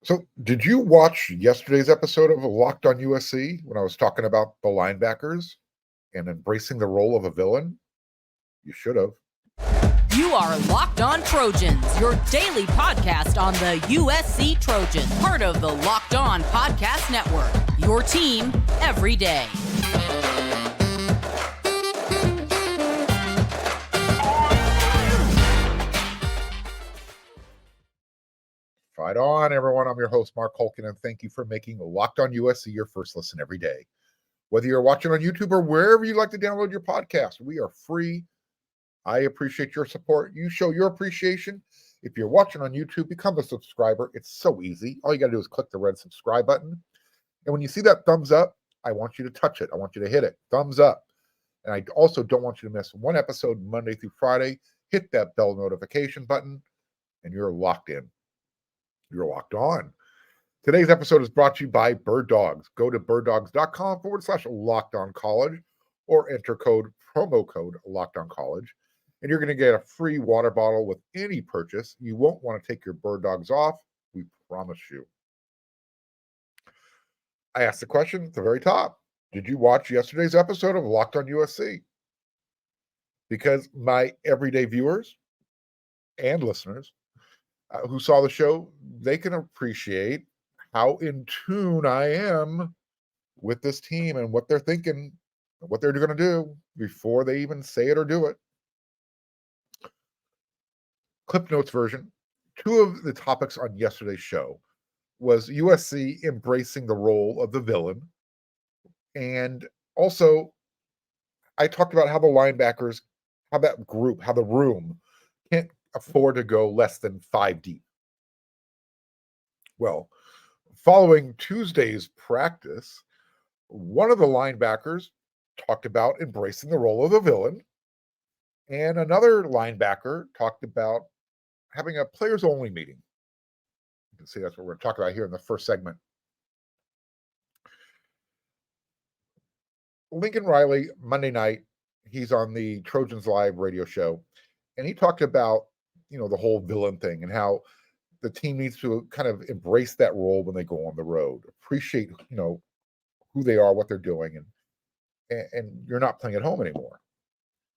So, did you watch yesterday's episode of Locked on USC when I was talking about the linebackers and embracing the role of a villain? You should have. You are Locked On Trojans, your daily podcast on the USC Trojans, part of the Locked On Podcast Network, your team every day. Fight on, everyone. I'm your host, Mark Holkin, and thank you for making Locked on USC your first listen every day. Whether you're watching on YouTube or wherever you like to download your podcast, we are free. I appreciate your support. You show your appreciation. If you're watching on YouTube, become a subscriber. It's so easy. All you got to do is click the red subscribe button. And when you see that thumbs up, I want you to touch it. I want you to hit it. Thumbs up. And I also don't want you to miss one episode Monday through Friday. Hit that bell notification button, and you're locked in. You're locked on. Today's episode is brought to you by Bird Dogs. Go to birddogs.com/lockedoncollege or enter promo code lockedoncollege, and you're going to get a free water bottle with any purchase. You won't want to take your Bird Dogs off. We promise you. I asked the question at the very top. Did you watch yesterday's episode of Locked on USC? Because my everyday viewers and listeners who saw the show, they can appreciate how in tune I am with this team and what they're thinking, what they're going to do before they even say it or do it. Clip Notes version. Two of the topics on yesterday's show was USC embracing the role of the villain. And also, I talked about how the linebackers, how that group, how the room can't afford to go less than 5 deep. Well, following Tuesday's practice, one of the linebackers talked about embracing the role of the villain, and another linebacker talked about having a players-only meeting. You can see that's what we're going to talk about here in the first segment. Lincoln Riley, Monday night, he's on the Trojans Live radio show, and he talked about, the whole villain thing and how the team needs to kind of embrace that role when they go on the road, appreciate, who they are, what they're doing, and you're not playing at home anymore.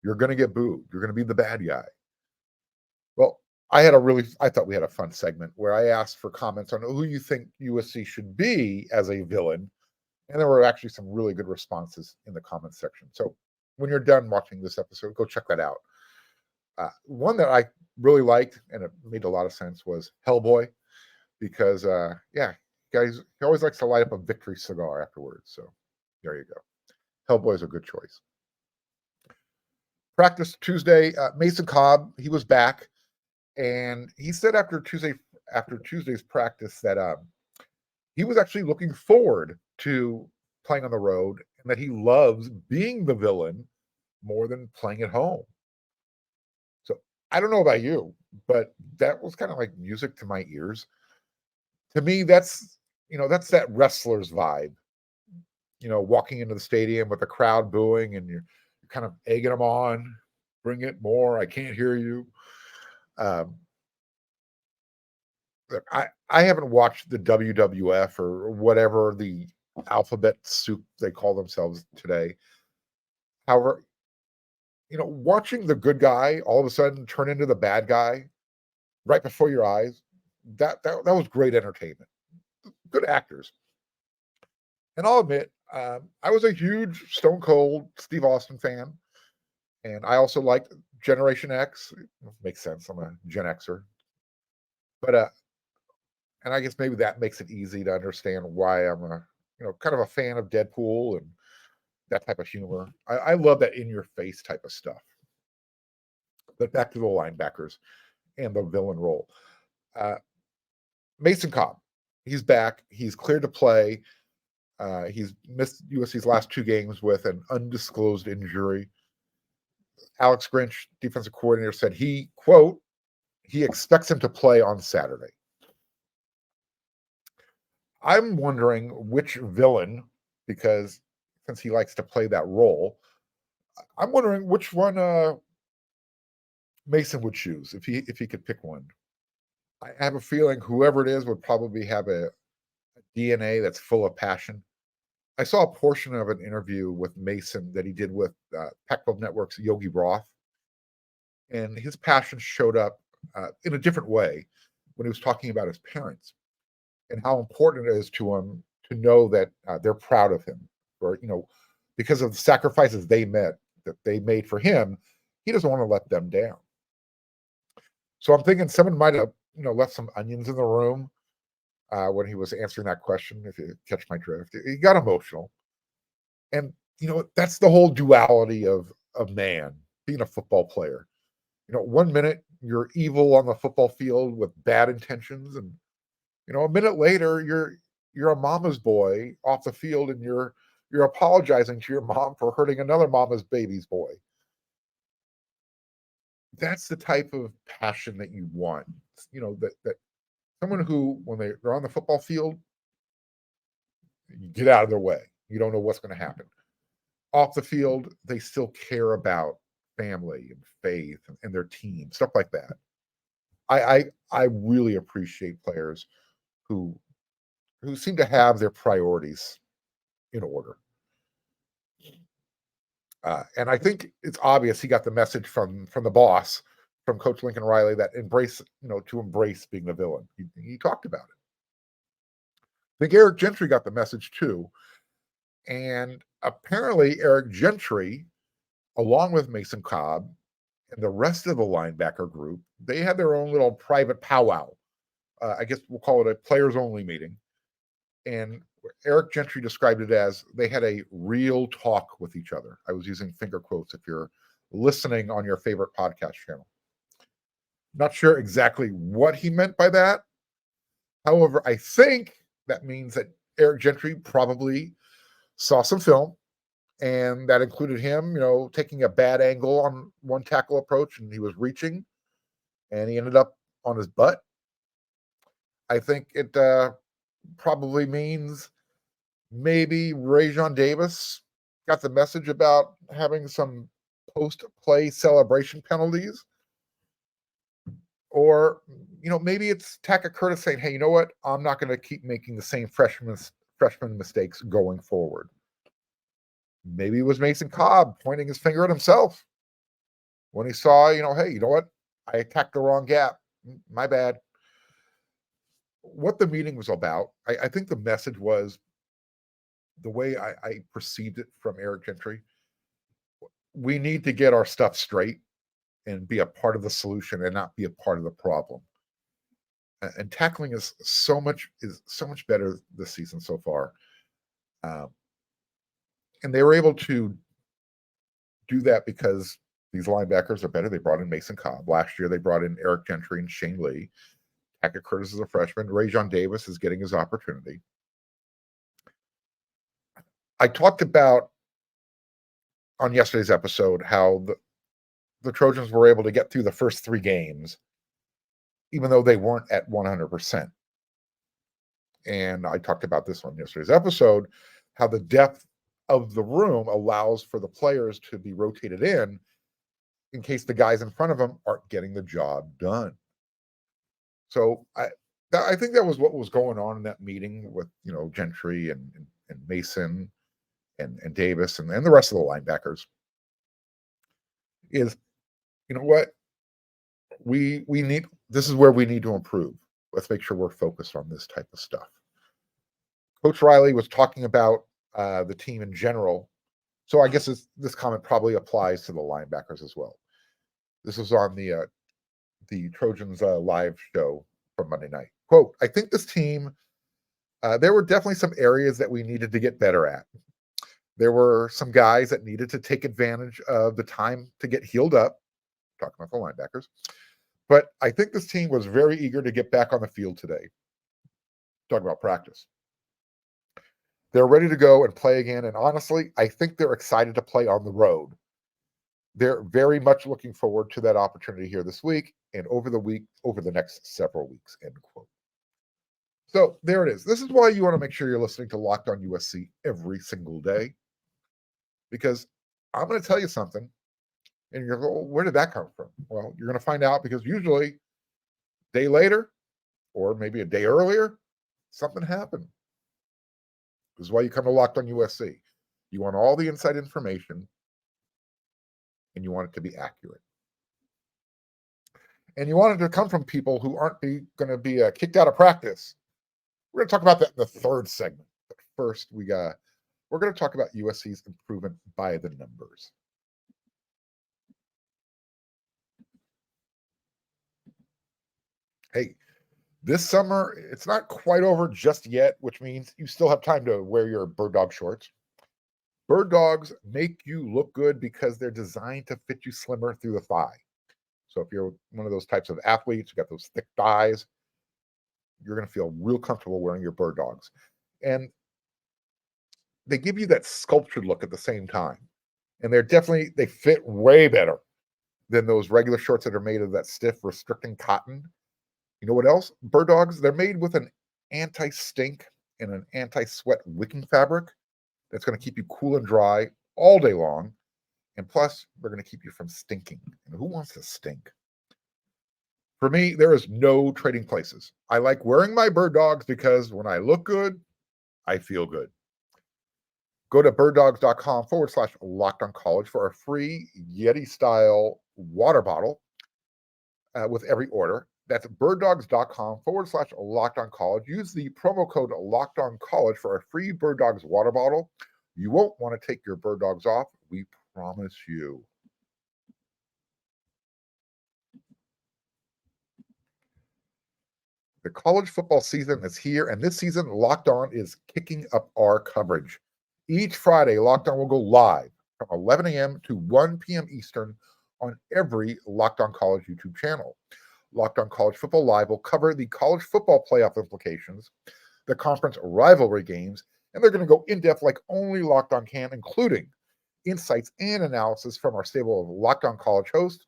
You're going to get booed. You're going to be the bad guy. Well, I thought we had a fun segment where I asked for comments on who you think USC should be as a villain, and there were actually some really good responses in the comments section. So when you're done watching this episode, go check that out. One that I really liked, and it made a lot of sense, was Hellboy, because, guys, he always likes to light up a victory cigar afterwards. So there you go. Hellboy's a good choice. Practice Tuesday, Mason Cobb, he was back, and he said after Tuesday's practice that he was actually looking forward to playing on the road, and that he loves being the villain more than playing at home. So I don't know about you, but that was kind of like music to my ears. To me, that's that wrestler's vibe. Walking into the stadium with the crowd booing, and you're kind of egging them on. Bring it more. I can't hear you. I haven't watched the WWF or whatever the alphabet soup they call themselves today. However, watching the good guy all of a sudden turn into the bad guy right before your eyes, that was great entertainment. Good actors. And I'll admit, I was a huge Stone Cold Steve Austin fan, and I also liked Generation X. Makes sense. I'm a Gen Xer. But and I guess maybe that makes it easy to understand why I'm kind of a fan of Deadpool and that type of humor. I love that in-your-face type of stuff. But back to the linebackers and the villain role. Mason Cobb, he's back. He's cleared to play. He's missed USC's last 2 games with an undisclosed injury. Alex Grinch, defensive coordinator, said he, quote, he expects him to play on Saturday. I'm wondering which villain, because since he likes to play that role, I'm wondering which one Mason would choose if he could pick one. I have a feeling whoever it is would probably have a DNA that's full of passion. I saw a portion of an interview with Mason that he did with Pac-12 Network's Yogi Roth, and his passion showed up in a different way when he was talking about his parents and how important it is to him to know that they're proud of him, or because of the sacrifices they made for him. He doesn't want to let them down. So I'm thinking someone might have left some onions in the room when he was answering that question. If you catch my drift, he got emotional, and that's the whole duality of man being a football player. 1 minute you're evil on the football field with bad intentions, and a minute later you're a mama's boy off the field, and you're apologizing to your mom for hurting another mama's baby's boy. That's the type of passion that you want. That someone who, when they're on the football field, you get out of their way. You don't know what's going to happen. Off the field, they still care about family and faith and their team, stuff like that. I really appreciate players who seem to have their priorities in order. And I think it's obvious he got the message from the boss, from Coach Lincoln Riley, that to embrace being the villain. He talked about it. I think Eric Gentry got the message too. And apparently Eric Gentry, along with Mason Cobb and the rest of the linebacker group, they had their own little private powwow. I guess we'll call it a players only meeting. And Eric Gentry described it as they had a real talk with each other. I was using finger quotes if you're listening on your favorite podcast channel. Not sure exactly what he meant by that. However, I think that means that Eric Gentry probably saw some film, and that included him, taking a bad angle on one tackle approach, and he was reaching, and he ended up on his butt. I think it probably means maybe Rajon Davis got the message about having some post-play celebration penalties. Or, maybe it's Taka Curtis saying, hey, you know what? I'm not going to keep making the same freshman mistakes going forward. Maybe it was Mason Cobb pointing his finger at himself when he saw, hey, you know what? I attacked the wrong gap. My bad. What the meeting was about, I think the message was, the way I perceived it from Eric Gentry, we need to get our stuff straight and be a part of the solution and not be a part of the problem. And tackling is so much better this season so far. And they were able to do that because these linebackers are better. They brought in Mason Cobb. Last year, they brought in Eric Gentry and Shane Lee. Taka Curtis is a freshman. Rajon Davis is getting his opportunity. I talked about on yesterday's episode how the Trojans were able to get through the first 3 games, even though they weren't at 100%. And I talked about this on yesterday's episode, how the depth of the room allows for the players to be rotated in case the guys in front of them aren't getting the job done. So I think that was what was going on in that meeting with Gentry and Mason and Davis and the rest of the linebackers. Is what we need. This is where we need to improve. Let's make sure we're focused on this type of stuff. Coach Riley was talking about the team in general. So I guess this comment probably applies to the linebackers as well. This was on the Trojans live show from Monday night. Quote, I think this team, there were definitely some areas that we needed to get better at. There were some guys that needed to take advantage of the time to get healed up. Talking about the linebackers. But I think this team was very eager to get back on the field today. Talking about practice. They're ready to go and play again. And honestly, I think they're excited to play on the road. They're very much looking forward to that opportunity here this week and over the next several weeks, end quote. So there it is. This is why you want to make sure you're listening to Locked On USC every single day. Because I'm going to tell you something. And you're going, well, where did that come from? Well, you're going to find out because usually, a day later, or maybe a day earlier, something happened. This is why you come to Locked on USC. You want all the inside information, and you want it to be accurate. And you want it to come from people who aren't going to be kicked out of practice. We're going to talk about that in the third segment. But first, we're going to talk about USC's improvement by the numbers. Hey, this summer, it's not quite over just yet, which means you still have time to wear your bird dog shorts. Bird dogs make you look good because they're designed to fit you slimmer through the thigh. So if you're one of those types of athletes, you got those thick thighs, you're going to feel real comfortable wearing your bird dogs. And they give you that sculptured look at the same time. And they fit way better than those regular shorts that are made of that stiff, restricting cotton. You know what else? Bird dogs, they're made with an anti-stink and an anti-sweat wicking fabric that's going to keep you cool and dry all day long. And plus, they're going to keep you from stinking. And who wants to stink? For me, there is no trading places. I like wearing my bird dogs because when I look good, I feel good. Go to birddogs.com/LockedOnCollege for a free Yeti-style water bottle with every order. That's birddogs.com/LockedOnCollege. Use the promo code LockedOnCollege for a free Bird Dogs water bottle. You won't want to take your bird dogs off. We promise you. The college football season is here, and this season, Locked On is kicking up our coverage. Each Friday, Locked On will go live from 11 a.m. to 1 p.m. Eastern on every Locked On College YouTube channel. Locked On College Football Live will cover the college football playoff implications, the conference rivalry games, and they're going to go in-depth like only Locked On can, including insights and analysis from our stable of Locked On College hosts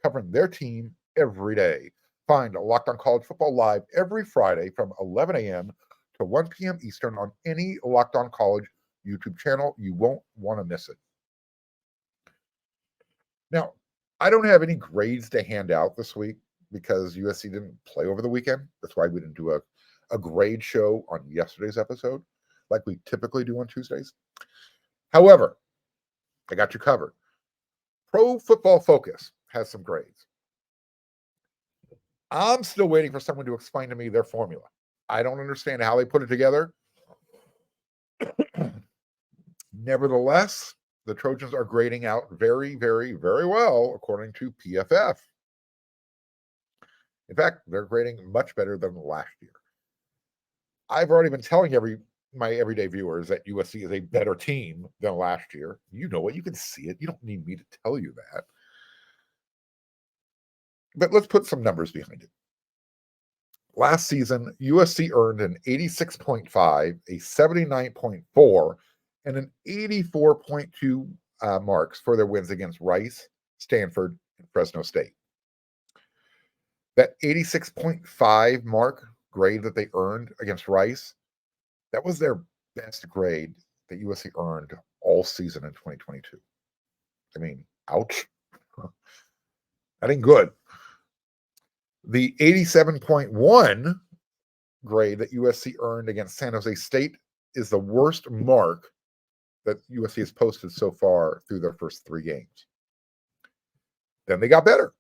covering their team every day. Find Locked On College Football Live every Friday from 11 a.m. to 1 p.m. Eastern on any Locked On College YouTube channel. You won't want to miss it. Now, I don't have any grades to hand out this week because USC didn't play over the weekend. That's why we didn't do a grade show on yesterday's episode like we typically do on Tuesdays. However, I got you covered. Pro Football Focus has some grades. I'm still waiting for someone to explain to me their formula. I don't understand how they put it together. Nevertheless, the Trojans are grading out very, very, very well, according to PFF. In fact, they're grading much better than last year. I've already been telling my everyday viewers that USC is a better team than last year. You know it. You can see it. You don't need me to tell you that. But let's put some numbers behind it. Last season, USC earned an 86.5, a 79.4, and an 84.2 marks for their wins against Rice, Stanford, and Fresno State. That 86.5 mark grade that they earned against Rice, that was their best grade that USC earned all season in 2022. I mean, ouch. That ain't good. The 87.1 grade that USC earned against San Jose State is the worst mark that USC has posted so far through their first 3 games. Then they got better.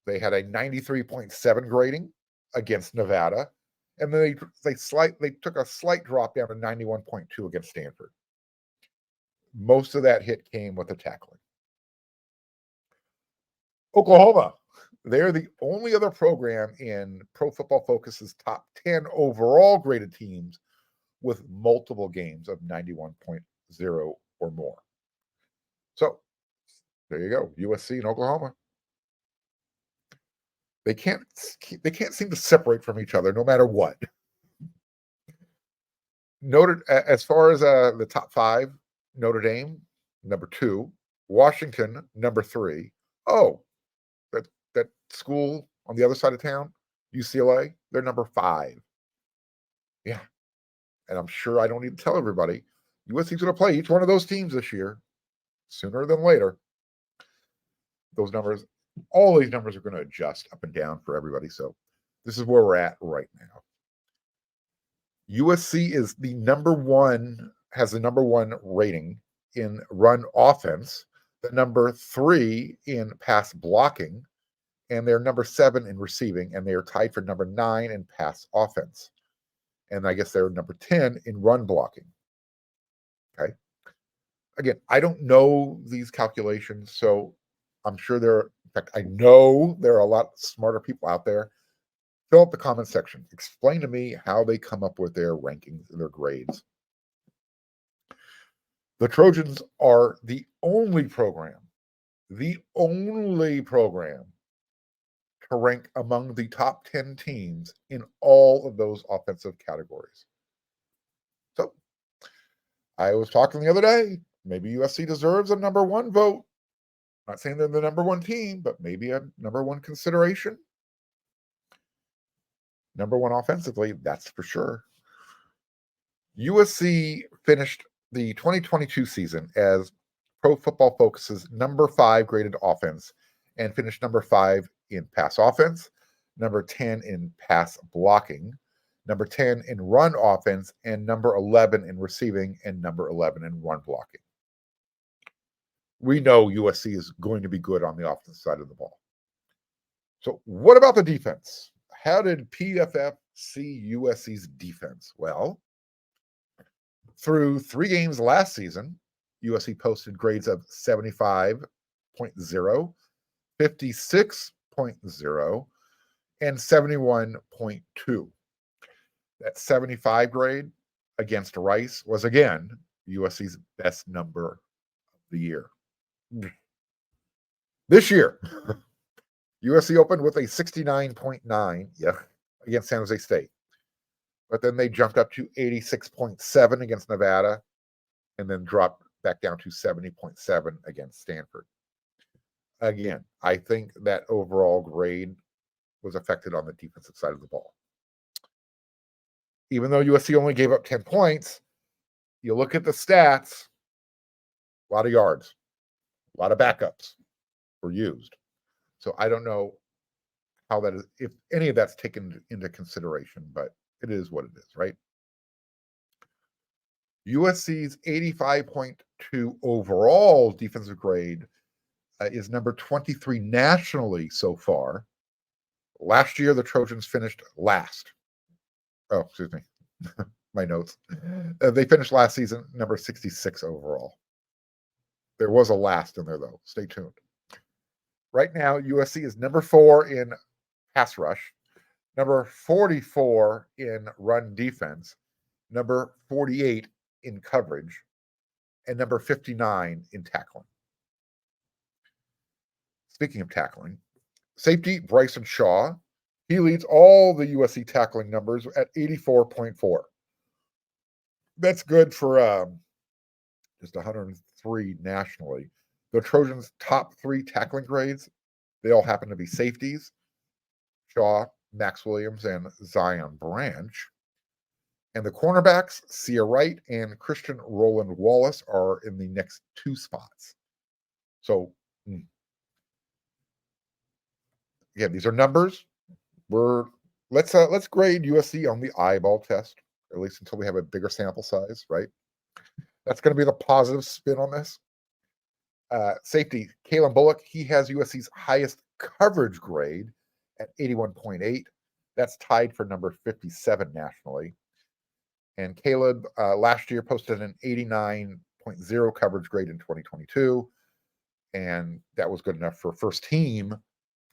They had a 93.7 grading against Nevada, and then they took a slight drop down to 91.2 against Stanford. Most of that hit came with the tackling. Oklahoma, they're the only other program in Pro Football Focus's top 10 overall graded teams with multiple games of 91.0 or more. So there you go, USC and Oklahoma. They can't seem to separate from each other no matter what. Noted as far as the top 5, Notre Dame number 2, Washington number 3. Oh, that school on the other side of town, UCLA, they're number 5. Yeah, and I'm sure I don't need to tell everybody, USC's going to play each one of those teams this year, sooner than later. All these numbers are going to adjust up and down for everybody. So This is where we're at right now. USC is has the number one rating in run offense, the number 3 in pass blocking, and they're number 7 in receiving, and they are tied for number 9 in pass offense. And I guess they're number 10 in run blocking. Okay. Again, I don't know these calculations, so I'm sure in fact, I know there are a lot smarter people out there. Fill up the comment section. Explain to me how they come up with their rankings, their grades. The Trojans are the only program to rank among the top 10 teams in all of those offensive categories. So, I was talking the other day, maybe USC deserves a number 1 vote. Not saying they're the number 1 team, but maybe a number 1 consideration. Number 1 offensively, that's for sure. USC finished the 2022 season as Pro Football Focus's number 5 graded offense and finished number 5 in pass offense, number 10 in pass blocking, number 10 in run offense, and number 11 in receiving, and number 11 in run blocking. We know USC is going to be good on the offensive side of the ball. So what about the defense? How did PFF see USC's defense? Well, through 3 games last season, USC posted grades of 75.0, 56.0, and 71.2. That 75 grade against Rice was, again, USC's best number of the year. This year, USC opened with a 69.9 against San Jose State. But then they jumped up to 86.7 against Nevada and then dropped back down to 70.7 against Stanford. Again, I think that overall grade was affected on the defensive side of the ball. Even though USC only gave up 10 points, you look at the stats, a lot of yards, a lot of backups were used. So I don't know how that is, if any of that's taken into consideration, but it is what it is, right? USC's 85.2 overall defensive grade is number 23 nationally so far. Last year, the Trojans finished last. Oh, excuse me. My notes. They finished last season number 66 overall. There was a last in there, though. Stay tuned. Right now, USC is number 4 in pass rush, number 44 in run defense, number 48 in coverage, and number 59 in tackling. Speaking of tackling, safety Bryson Shaw, he leads all the USC tackling numbers at 84.4. That's good for just 103 nationally. The Trojans' top 3 tackling grades, they all happen to be safeties: Shaw, Max Williams, and Zion Branch. And the cornerbacks, Sia Wright and Christian Roland Wallace, are in the next 2 spots. So, again, these are numbers. Let's grade USC on the eyeball test, at least until we have a bigger sample size, right? That's going to be the positive spin on this. Safety, Kalen Bullock, he has USC's highest coverage grade at 81.8. That's tied for number 57 nationally. And Caleb last year posted an 89.0 coverage grade in 2022. And that was good enough for first team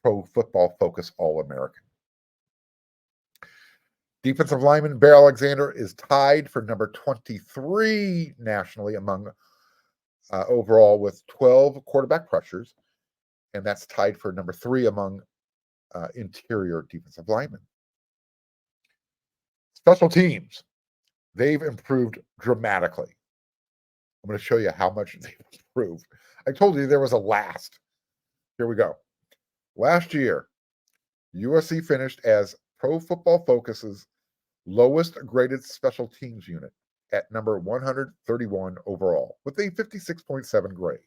Pro Football Focus All-American. Defensive lineman Bear Alexander is tied for number 23 nationally among overall with 12 quarterback pressures. And that's tied for number 3 among interior defensive linemen. Special teams, they've improved dramatically. I'm going to show you how much they've improved. I told you there was a last. Here we go. Last year, USC finished as Pro Football Focus's lowest graded special teams unit at number 131 overall with a 56.7 grade.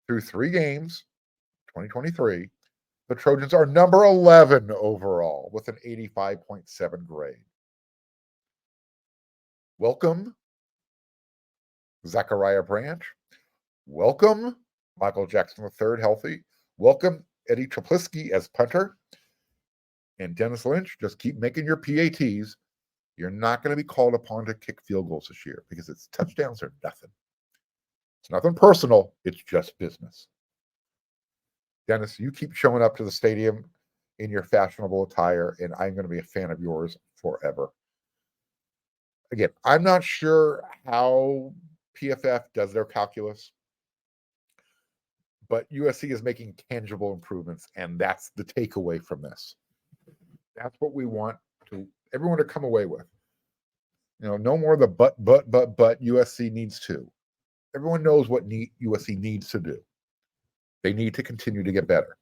Through 3 games, 2023, The Trojans are number 11 overall with an 85.7 grade. Welcome, Zachariah Branch. Welcome, Michael Jackson III, healthy. Welcome, Eddie Traplisky as punter. And Dennis Lynch, just keep making your PATs. You're not going to be called upon to kick field goals this year because it's touchdowns or nothing. It's nothing personal. It's just business. Dennis, you keep showing up to the stadium in your fashionable attire, and I'm going to be a fan of yours forever. Again, I'm not sure how PFF does their calculus, but USC is making tangible improvements, and that's the takeaway from this. That's what we want everyone to come away with. No more the but USC needs to. Everyone knows what USC needs to do. They need to continue to get better.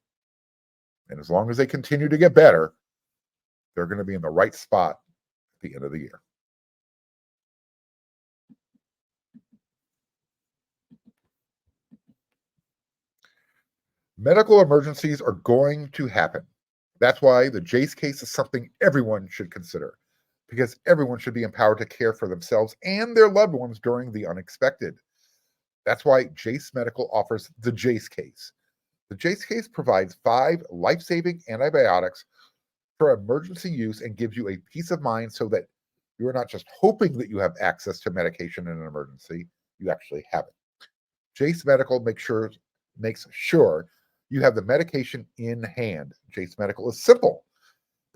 And as long as they continue to get better, they're going to be in the right spot at the end of the year. Medical emergencies are going to happen. That's why the Jace case is something everyone should consider, because everyone should be empowered to care for themselves and their loved ones during the unexpected. That's why Jace Medical offers the Jace case. The Jace case provides 5 life-saving antibiotics for emergency use and gives you a peace of mind so that you're not just hoping that you have access to medication in an emergency, you actually have it. Jace Medical makes sure you have the medication in hand. Jace Medical is simple.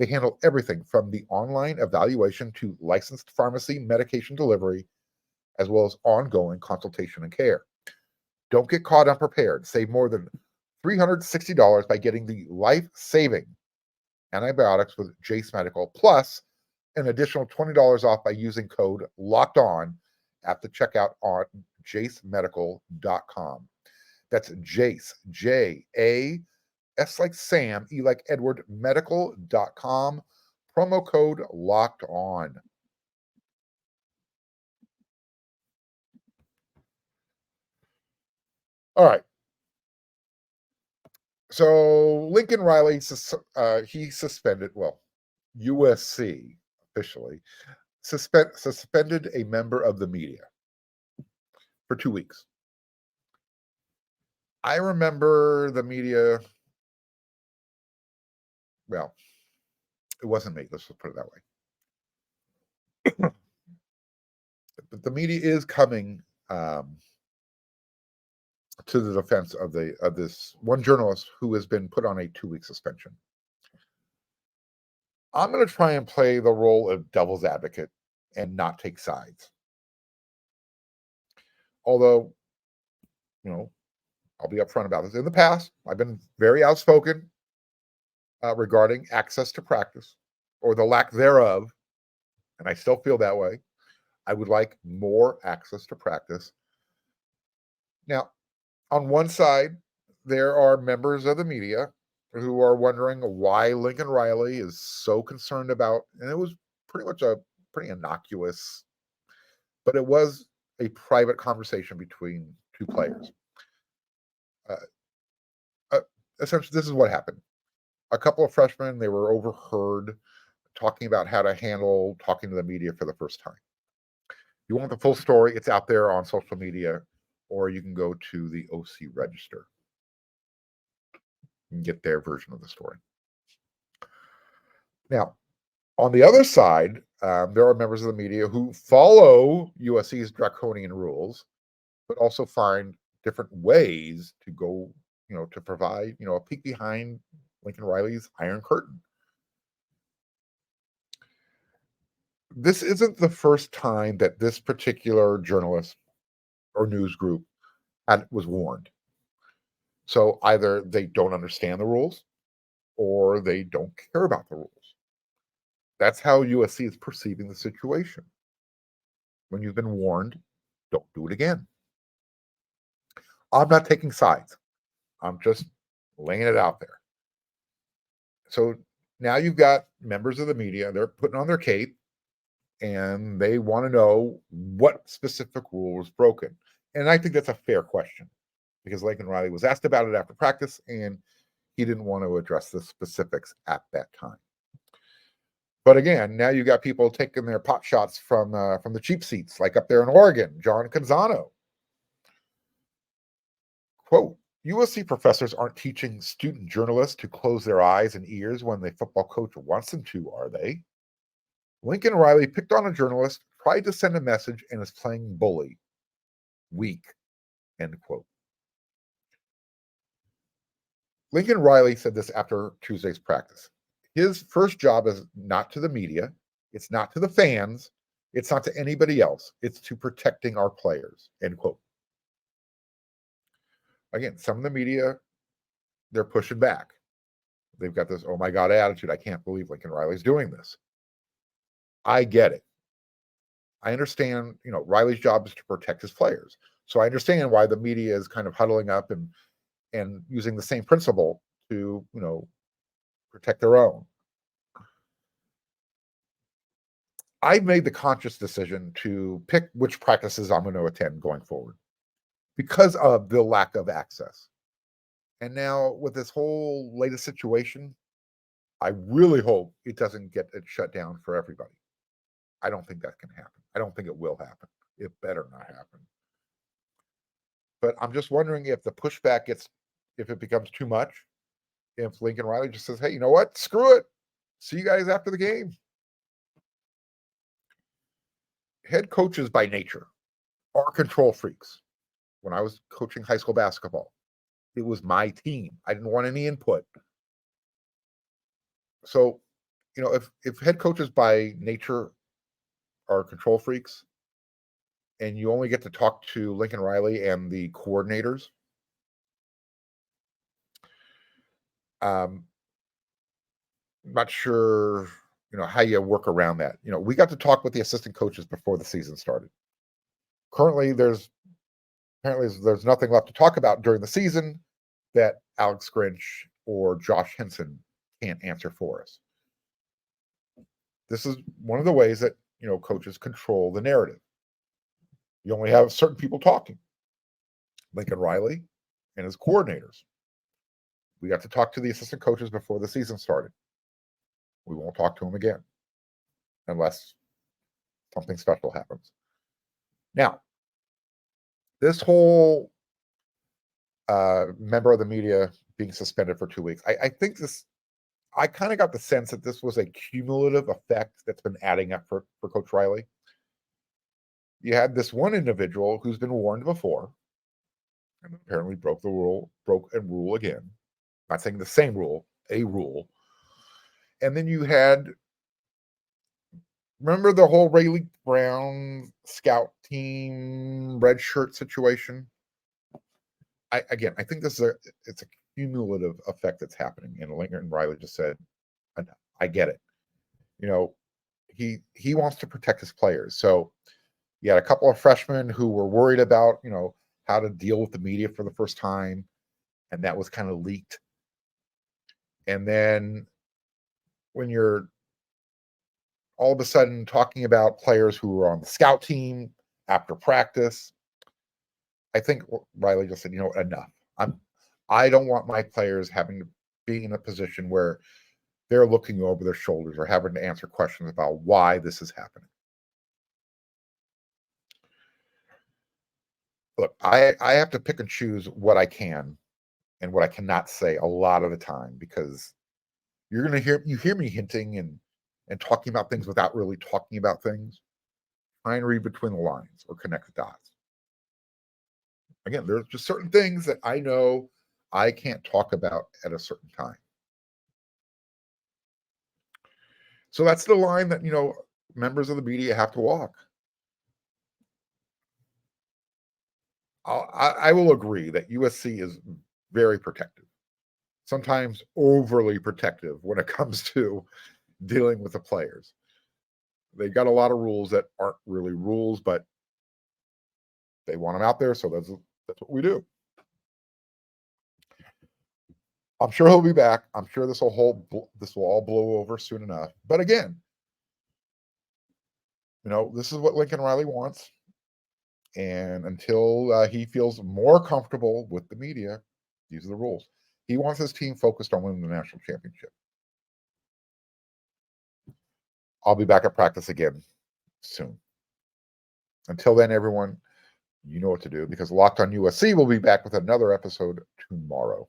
They handle everything from the online evaluation to licensed pharmacy medication delivery, as well as ongoing consultation and care. Don't get caught unprepared. Save more than $360 by getting the life-saving antibiotics with Jace Medical, plus an additional $20 off by using code LOCKEDON at the checkout on jacemedical.com. That's Jace, J-A-S like Sam, E like Edward, medical.com, promo code locked on. All right. So Lincoln Riley, he suspended, USC officially suspended a member of the media for 2 weeks. I remember the media, it wasn't me, let's just put it that way. But the media is coming to the defense of this one journalist who has been put on a 2-week suspension. I'm going to try and play the role of devil's advocate and not take sides. Although, I'll be upfront about this. In the past, I've been very outspoken regarding access to practice or the lack thereof, and I still feel that way. I would like more access to practice. Now, on one side, there are members of the media who are wondering why Lincoln Riley is so concerned about, and it was pretty much a pretty innocuous, but it was a private conversation between 2 players. Essentially, this is what happened. A couple of freshmen, they were overheard talking about how to handle talking to the media for the first time. You want the full story, it's out there on social media, or you can go to the OC Register and get their version of the story. Now, on the other side, there are members of the media who follow USC's draconian rules, but also find different ways to go, to provide, a peek behind Lincoln Riley's Iron Curtain. This isn't the first time that this particular journalist or news group was warned. So either they don't understand the rules or they don't care about the rules. That's how USC is perceiving the situation. When you've been warned, don't do it again. I'm not taking sides. I'm just laying it out there. So now you've got members of the media, they're putting on their cape, and they want to know what specific rule was broken. And I think that's a fair question because Lincoln Riley was asked about it after practice, and he didn't want to address the specifics at that time. But again, now you got people taking their pot shots from the cheap seats, like up there in Oregon, John Canzano. Quote, USC professors aren't teaching student journalists to close their eyes and ears when the football coach wants them to, are they? Lincoln Riley picked on a journalist, tried to send a message, and is playing bully. Weak, end quote. Lincoln Riley said this after Tuesday's practice. His first job is not to the media. It's not to the fans. It's not to anybody else. It's to protecting our players, end quote. Again, some of the media, they're pushing back. They've got this, oh my God attitude. I can't believe Lincoln Riley's doing this. I get it. I understand, Riley's job is to protect his players. So I understand why the media is kind of huddling up and using the same principle to, protect their own. I made the conscious decision to pick which practices I'm going to attend going forward because of the lack of access. And now with this whole latest situation, I really hope it doesn't get it shut down for everybody. I don't think that can happen. I don't think it will happen. It better not happen. But I'm just wondering if the pushback if it becomes too much, if Lincoln Riley just says, hey, you know what? Screw it. See you guys after the game. Head coaches by nature are control freaks. When I was coaching high school basketball, it was my team. I didn't want any input. So, if head coaches by nature are control freaks and you only get to talk to Lincoln Riley and the coordinators, I'm not sure, how you work around that. We got to talk with the assistant coaches before the season started. Currently, there's nothing left to talk about during the season that Alex Grinch or Josh Henson can't answer for us. This is one of the ways that, coaches control the narrative. You only have certain people talking. Lincoln Riley and his coordinators. We got to talk to the assistant coaches before the season started. We won't talk to them again unless something special happens. Now, this whole member of the media being suspended for 2 weeks, I kind of got the sense that this was a cumulative effect that's been adding up for Coach Riley. You had this one individual who's been warned before and apparently broke rule again. Not saying the same rule, a rule. And then you had, remember the whole Rayleigh Brown scout team red shirt situation? I think it's a cumulative effect that's happening. And Lincoln Riley just said, I get it. He wants to protect his players. So you had a couple of freshmen who were worried about, how to deal with the media for the first time. And that was kind of leaked. And then when you're all of a sudden talking about players who were on the scout team after practice, I think Riley just said, enough. I don't want my players having to be in a position where they're looking over their shoulders or having to answer questions about why this is happening. Look, I have to pick and choose what I can and what I cannot say a lot of the time, because you're going to hear me hinting and talking about things without really talking about things. Try and read between the lines or connect the dots. Again, there's just certain things that I know I can't talk about at a certain time. So that's the line that, members of the media have to walk. I will agree that USC is very protective, sometimes overly protective when it comes to dealing with the players. They've got a lot of rules that aren't really rules, but they want them out there, so that's what we do. I'm sure he'll be back. I'm sure this will all blow over soon enough. But again, this is what Lincoln Riley wants. And until he feels more comfortable with the media, these are the rules. He wants his team focused on winning the national championship. I'll be back at practice again soon. Until then, everyone, you know what to do, because Locked on USC will be back with another episode tomorrow.